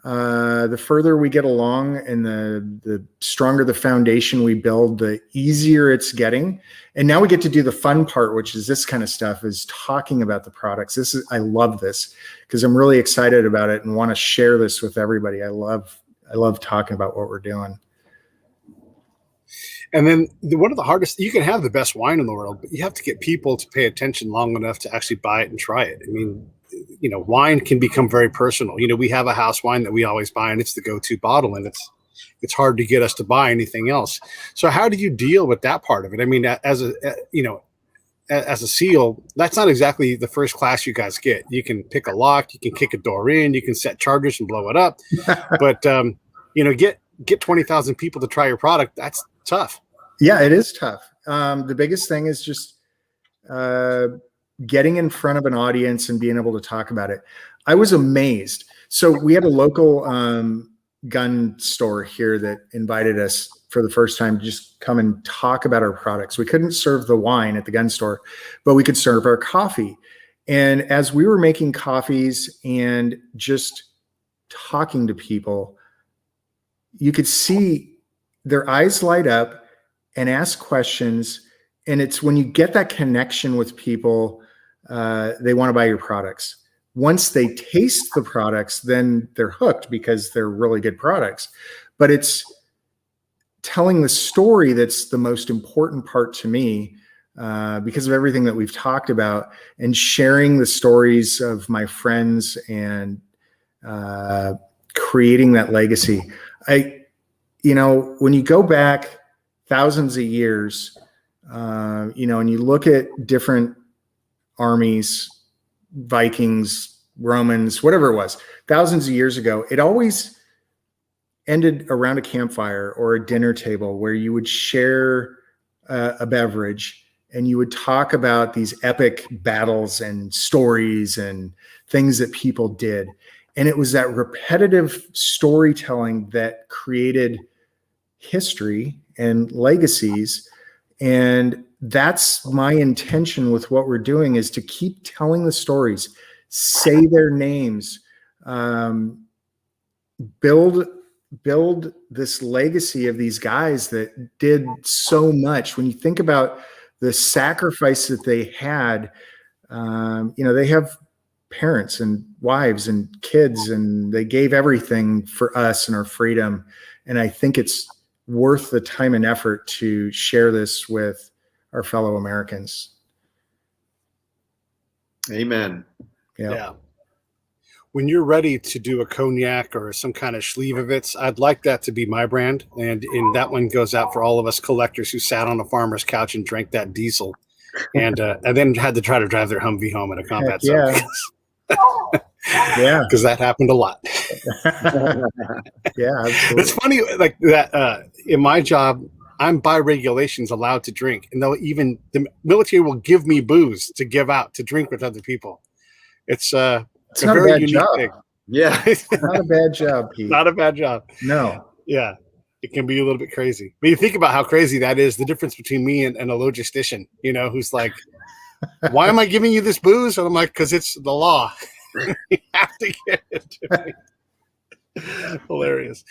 The further we get along and the stronger the foundation we build, the easier it's getting. And now we get to do the fun part, which is this kind of stuff, is talking about the products. I love this because I'm really excited about it and want to share this with everybody. I love talking about what we're doing. And then one of the hardest, you can have the best wine in the world, but you have to get people to pay attention long enough to actually buy it and try it. I mean, wine can become very personal. We have a house wine that we always buy, and it's the go-to bottle, and it's hard to get us to buy anything else. So how do you deal with that part of it? I mean, as a SEAL, that's not exactly the first class you guys get. You can pick a lock, you can kick a door in, you can set charges and blow it up, but get 20,000 people to try your product. That's tough. Yeah, it is tough. The biggest thing is just getting in front of an audience and being able to talk about it. I was amazed. So we had a local gun store here that invited us for the first time to just come and talk about our products. We couldn't serve the wine at the gun store, but we could serve our coffee. And as we were making coffees and just talking to people, you could see their eyes light up and ask questions. And it's when you get that connection with people, they want to buy your products. Once they taste the products, then they're hooked because they're really good products. But it's telling the story that's the most important part to me, because of everything that we've talked about, and sharing the stories of my friends and creating that legacy. When you go back thousands of years, and you look at different armies, Vikings, Romans, whatever it was, thousands of years ago, it always ended around a campfire or a dinner table where you would share a beverage and you would talk about these epic battles and stories and things that people did. And it was that repetitive storytelling that created history and legacies. And that's my intention with what we're doing, is to keep telling the stories, say their names, build this legacy of these guys that did so much. When you think about the sacrifice that they had, they have parents and wives and kids, and they gave everything for us and our freedom. And I think it's worth the time and effort to share this with our fellow Americans. Amen. Yeah. When you're ready to do a cognac or some kind of Schlieffen, I'd like that to be my brand. And that one goes out for all of us collectors who sat on a farmer's couch and drank that diesel and then had to try to drive their Humvee home in a combat zone. Yeah. Because that happened a lot. Yeah, absolutely. It's funny, like that. In my job, I'm by regulations allowed to drink, and the military will give me booze to give out to drink with other people. It's a not a very bad unique job. thing. Yeah. Not a bad job, Pete. Not a bad job. No. Yeah, it can be a little bit crazy. But you think about how crazy that is. The difference between me and a logistician, who's like, "Why am I giving you this booze?" And I'm like, "Because it's the law. You have to give it to me." Hilarious.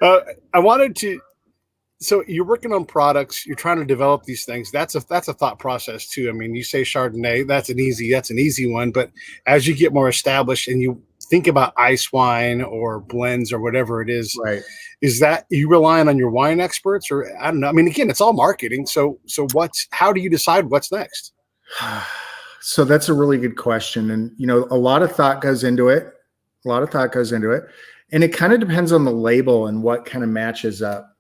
I wanted to. So you're working on products. You're trying to develop these things. That's a thought process too. I mean, you say Chardonnay. That's an easy one. But as you get more established and you think about ice wine or blends or whatever it is, Right. is that you relying on your wine experts, or I don't know? I mean, again, it's all marketing. So how do you decide what's next? So that's a really good question. And, a lot of thought goes into it. And it kind of depends on the label and what kind of matches up.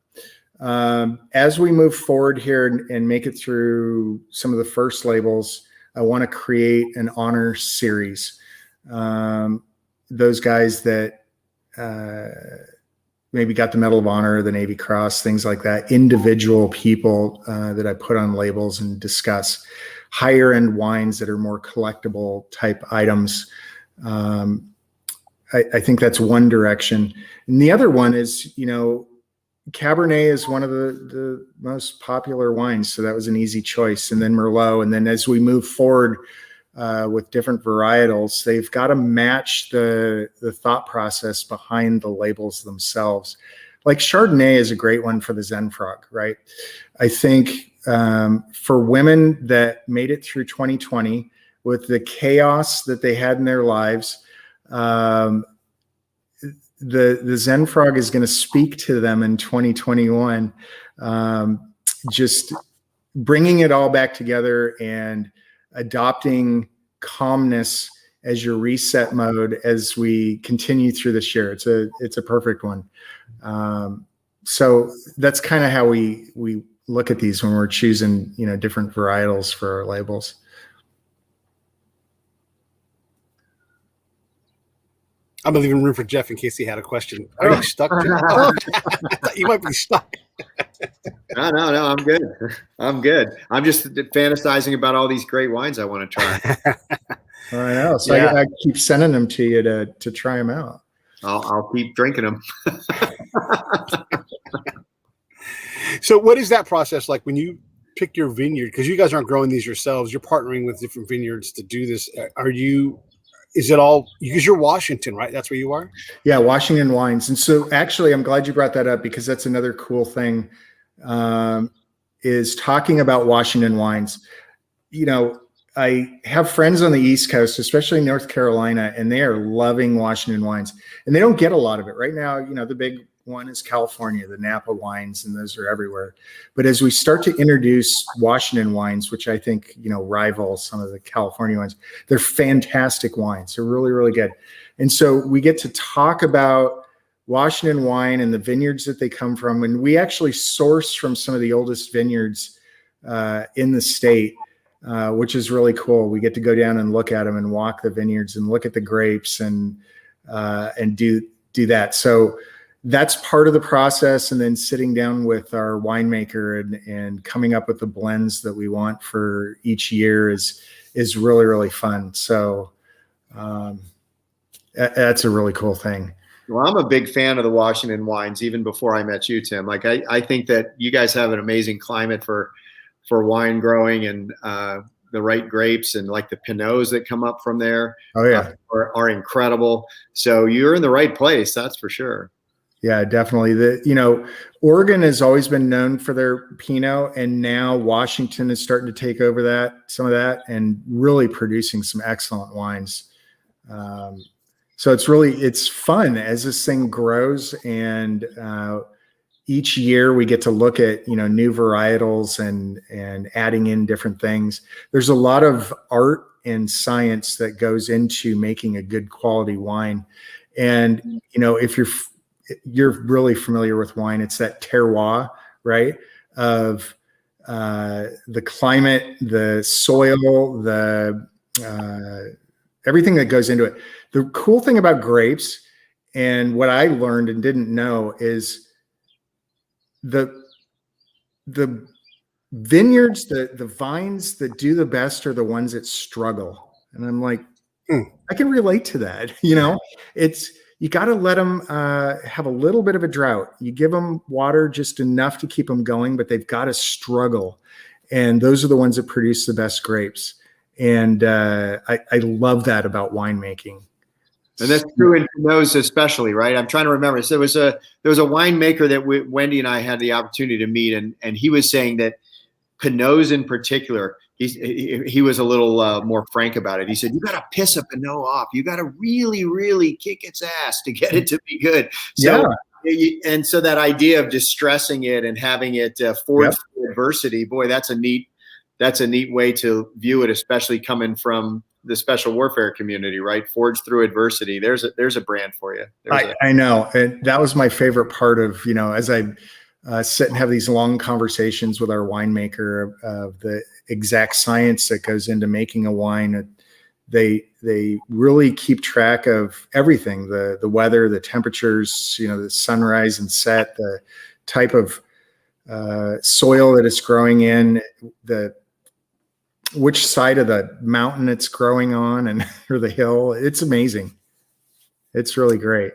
As we move forward here and make it through some of the first labels, I want to create an honor series. Those guys that maybe got the Medal of Honor, the Navy Cross, things like that, individual people that I put on labels and discuss. Higher end wines that are more collectible type items. I think that's one direction. And the other one is, Cabernet is one of the most popular wines. So that was an easy choice. And then Merlot. And then as we move forward with different varietals, they've got to match the thought process behind the labels themselves. Like Chardonnay is a great one for the Zenfrog, right? I think for women that made it through 2020 with the chaos that they had in their lives, the Zenfrog is going to speak to them in 2021, just bringing it all back together and adopting calmness as your reset mode as we continue through this year. It's a perfect one. So that's kind of how we look at these when we're choosing, different varietals for our labels. I'm leaving room for Jeff in case he had a question. Are you stuck? Oh, you might be stuck. No, I'm good. I'm good. I'm just fantasizing about all these great wines I want to try. I know. So Yeah. I keep sending them to you to try them out. I'll keep drinking them. So what is that process like when you pick your vineyard? Because you guys aren't growing these yourselves. You're partnering with different vineyards to do this. Is it all, because you're Washington, right? That's where you are? Yeah, Washington wines. And so actually, I'm glad you brought that up because that's another cool thing, is talking about Washington wines. I have friends on the East Coast, especially North Carolina, and they are loving Washington wines. And they don't get a lot of it. Right now, the big one is California, the Napa wines, and those are everywhere. But as we start to introduce Washington wines, which I think, rival some of the California wines, they're fantastic wines. They're really, really good. And so we get to talk about Washington wine and the vineyards that they come from. And we actually source from some of the oldest vineyards in the state, which is really cool. We get to go down and look at them and walk the vineyards and look at the grapes and do that. So that's part of the process. And then sitting down with our winemaker and coming up with the blends that we want for each year is really, really fun. So that's a really cool thing. Well, I'm a big fan of the Washington wines, even before I met you, Tim. Like I think that you guys have an amazing climate for wine growing, and the right grapes, and like the Pinots that come up from there. Oh yeah, are incredible. So you're in the right place, that's for sure. Yeah, definitely. Oregon has always been known for their Pinot, and now Washington is starting to take over some of that, and really producing some excellent wines. So it's fun as this thing grows, and each year we get to look at new varietals and adding in different things. There's a lot of art and science that goes into making a good quality wine, and if you're really familiar with wine, it's that terroir, right? Of the climate, the soil, everything that goes into it. The cool thing about grapes, and what I learned and didn't know, is the vineyards, the vines that do the best are the ones that struggle. And I'm like, I can relate to that. You got to let them have a little bit of a drought. You give them water just enough to keep them going, but they've got to struggle. And those are the ones that produce the best grapes. And I love that about winemaking. And that's true in Pinots especially, right? I'm trying to remember. So there was a winemaker that Wendy and I had the opportunity to meet, and he was saying that Pinots in particular, he was a little more frank about it. He said, you got to piss a Pinot off. You got to really, really kick its ass to get it to be good. So, and so that idea of distressing it and having it forge through adversity, boy, that's a neat way to view it, especially coming from the special warfare community, right? Forge through adversity. There's a brand for you. I know. And that was my favorite part of, as I sit and have these long conversations with our winemaker of the exact science that goes into making a wine. They really keep track of everything, the weather, the temperatures, the sunrise and set, the type of soil that it's growing in, which side of the mountain it's growing on, and or the hill. It's amazing. It's really great.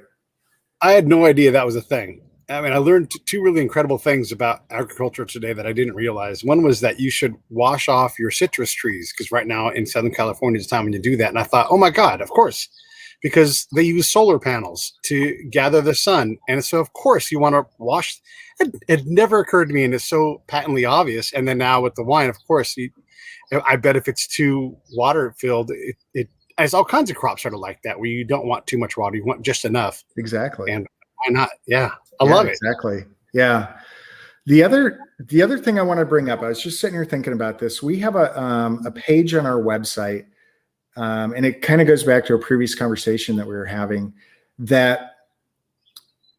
I had no idea that was a thing. I mean, I learned two really incredible things about agriculture today that I didn't realize. One was that you should wash off your citrus trees, because right now in Southern California is the time when you do that. And I thought, oh my God, of course, because they use solar panels to gather the sun. And so of course you want to wash. It never occurred to me, and it's so patently obvious. And then now with the wine, of course, I bet if it's too water filled, it has all kinds of crops that are like that, where you don't want too much water. You want just enough. Exactly. And why not? Yeah. I love it. Exactly. Yeah. The other thing I want to bring up, I was just sitting here thinking about this. We have a page on our website, and it kind of goes back to a previous conversation that we were having, that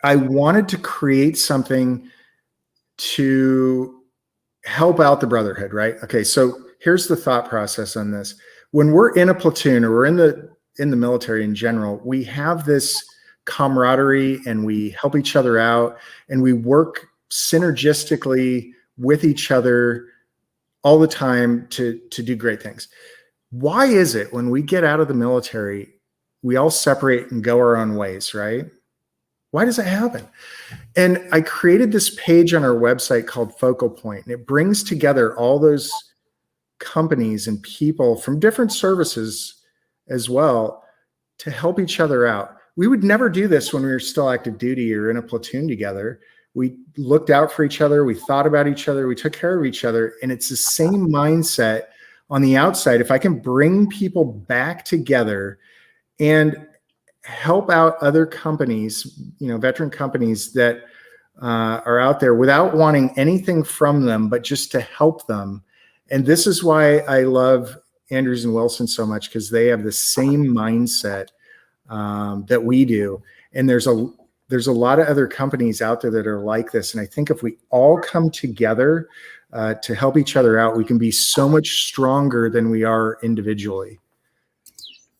I wanted to create something to help out the Brotherhood, right? Okay. So here's the thought process on this. When we're in a platoon, or we're in the military in general, we have this camaraderie, and we help each other out, and we work synergistically with each other all the time to do great things. Why is it when we get out of the military, we all separate and go our own ways, right? Why does that happen? And I created this page on our website called Focal Point, and it brings together all those companies and people from different services as well to help each other out. We would never do this when we were still active duty or in a platoon together. We looked out for each other. We thought about each other. We took care of each other. And it's the same mindset on the outside. If I can bring people back together and help out other companies, veteran companies that are out there without wanting anything from them, but just to help them. And this is why I love Andrews and Wilson so much, because they have the same mindset that we do. And there's a lot of other companies out there that are like this. And I think if we all come together to help each other out, we can be so much stronger than we are individually.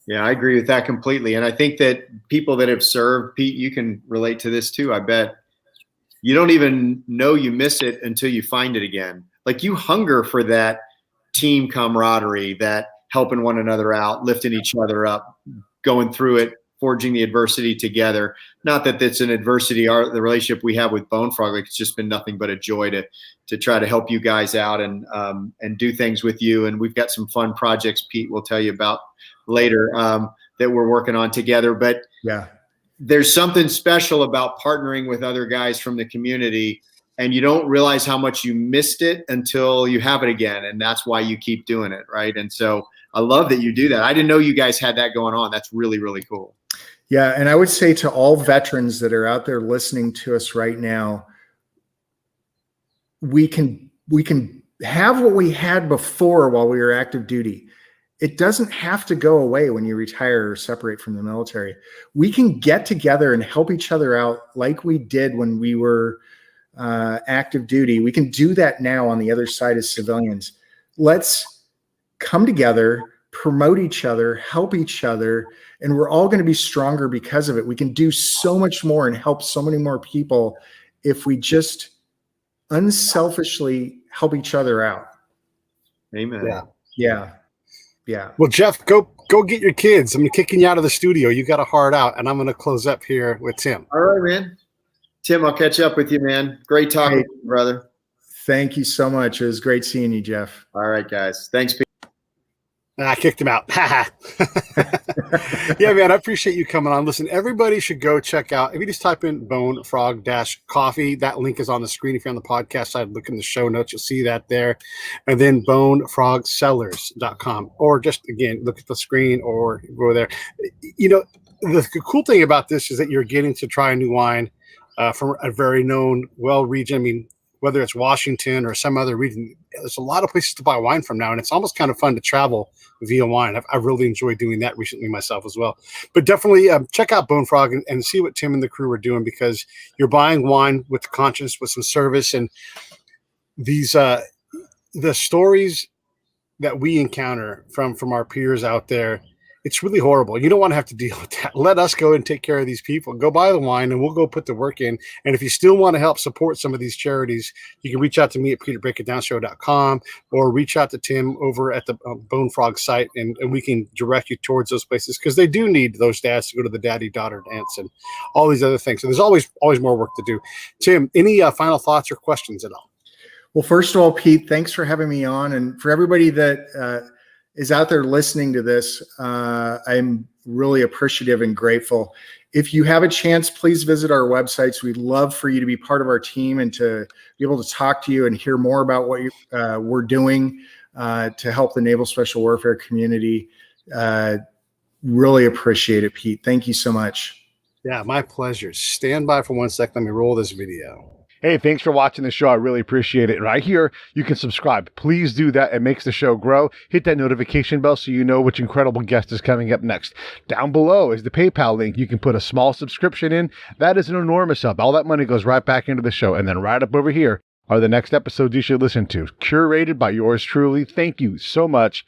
Yeah, I agree with that completely. And I think that people that have served, Pete, you can relate to this too. I bet you don't even know you miss it until you find it again. Like, you hunger for that team camaraderie, that helping one another out, lifting each other up, going through it, forging the adversity together. Not that it's an adversity. The relationship we have with Bonefrog, like, it's just been nothing but a joy to try to help you guys out and do things with you. And we've got some fun projects Pete will tell you about later that we're working on together. But yeah, there's something special about partnering with other guys from the community, and you don't realize how much you missed it until you have it again. And that's why you keep doing it, right? And so I love that you do that. I didn't know you guys had that going on. That's really, really cool. Yeah. And I would say to all veterans that are out there listening to us right now, we can have what we had before while we were active duty. It doesn't have to go away when you retire or separate from the military. We can get together and help each other out like we did when we were active duty. We can do that now on the other side as civilians. Let's come together, promote each other, help each other, and we're all going to be stronger because of it. We can do so much more and help so many more people if we just unselfishly help each other out. Amen. Yeah. Well, Jeff, go get your kids. I'm kicking you out of the studio. You got a hard out, and I'm going to close up here with Tim. All right, man. Tim, I'll catch up with you, man. Great talking to you, brother. Thank you so much. It was great seeing you, Jeff. All right, guys. Thanks, Pete. I kicked him out. Yeah, man, I appreciate you coming on. Listen, everybody should go check out, if you just type in Bonefrog-Coffee, that link is on the screen. If you're on the podcast side, look in the show notes, you'll see that there. And then bonefrogcellars.com, or just, again, look at the screen or go there. You know, the cool thing about this is that you're getting to try a new wine from a very known, well region. I mean, whether it's Washington or some other region, there's a lot of places to buy wine from now, and it's almost kind of fun to travel via wine. I've really enjoyed doing that recently myself as well. But definitely check out Bonefrog and see what Tim and the crew are doing, because you're buying wine with conscience, with some service, and these the stories that we encounter from our peers out there. It's really horrible. You don't want to have to deal with that. Let us go and take care of these people. Go buy the wine, and we'll go put the work in. And if you still want to help support some of these charities, you can reach out to me at peterbreakitdownshow.com, or reach out to Tim over at the Bonefrog site, and we can direct you towards those places, because they do need those dads to go to the daddy-daughter dance and all these other things. So there's always more work to do. Tim, any final thoughts or questions at all? Well, first of all, Pete, thanks for having me on. And for everybody that is out there listening to this, I'm really appreciative and grateful. If you have a chance, please visit our websites. We'd love for you to be part of our team and to be able to talk to you and hear more about what we're doing to help the Naval Special Warfare community. Really appreciate it, Pete. Thank you so much. Yeah, my pleasure. Stand by for 1 second. Let me roll this video. Hey, thanks for watching the show. I really appreciate it. Right here, you can subscribe. Please do that. It makes the show grow. Hit that notification bell so you know which incredible guest is coming up next. Down below is the PayPal link. You can put a small subscription in. That is an enormous help. All that money goes right back into the show. And then right up over here are the next episodes you should listen to, curated by yours truly. Thank you so much